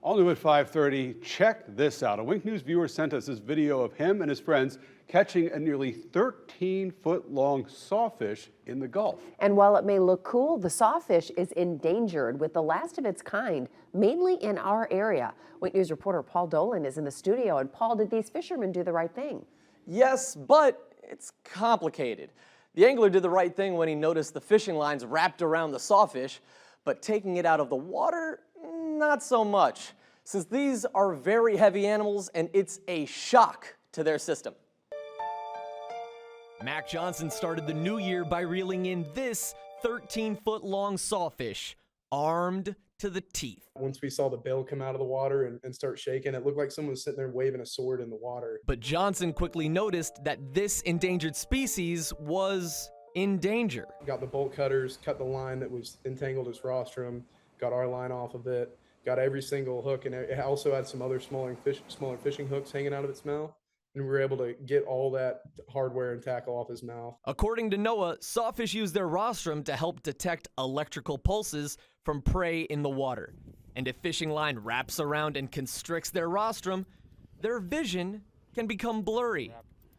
All new at 5:30. Check this out. A Wink News viewer sent us this video of him and his friends catching a nearly 13-foot-long sawfish in the Gulf. And while it may look cool, the sawfish is endangered, with the last of its kind, mainly in our area. Wink News reporter Paul Dolan is in the studio. And Paul, did these fishermen do the right thing? Yes, but it's complicated. The angler did the right thing when he noticed the fishing lines wrapped around the sawfish, but taking it out of the water, not so much, since these are very heavy animals and it's a shock to their system. Mac Johnson started the new year by reeling in this 13-foot-long sawfish, armed to the teeth. Once we saw the bill come out of the water and start shaking, it looked like someone was sitting there waving a sword in the water. But Johnson quickly noticed that this endangered species was in danger. Got the bolt cutters, cut the line that was entangled his rostrum, got our line off of it, got every single hook, and it also had some other smaller fishing hooks hanging out of its mouth. And we were able to get all that hardware and tackle off his mouth. According to NOAA, sawfish use their rostrum to help detect electrical pulses from prey in the water. And if fishing line wraps around and constricts their rostrum, their vision can become blurry.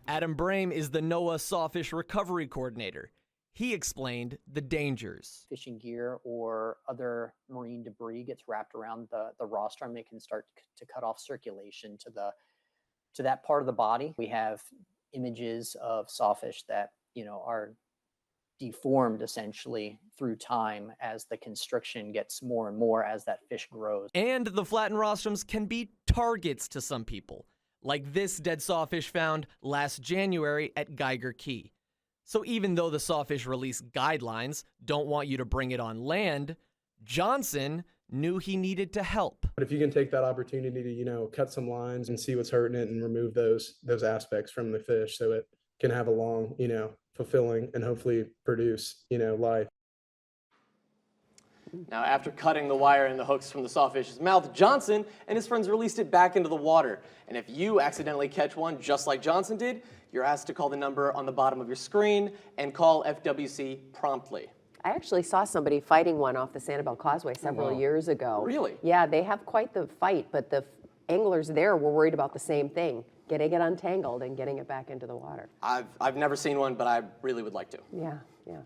Adam Brame is the NOAA Sawfish Recovery Coordinator. He explained the dangers. Fishing gear or other marine debris gets wrapped around the rostrum. It can start to cut off circulation to that part of the body. We have images of sawfish that, are deformed essentially through time as the constriction gets more and more as that fish grows. And the flattened rostrums can be targets to some people, like this dead sawfish found last January at Geiger Key. So even though the Sawfish Release guidelines don't want you to bring it on land, Johnson knew he needed to help. But if you can take that opportunity to, cut some lines and see what's hurting it and remove those aspects from the fish so it can have a long, fulfilling and hopefully produce, life. Now, after cutting the wire and the hooks from the sawfish's mouth, Johnson and his friends released it back into the water. And if you accidentally catch one just like Johnson did, you're asked to call the number on the bottom of your screen and call FWC promptly. I actually saw somebody fighting one off the Sanibel Causeway several years ago. Really? Yeah, they have quite the fight, but the anglers there were worried about the same thing, getting it untangled and getting it back into the water. I've never seen one, but I really would like to. Yeah, yeah.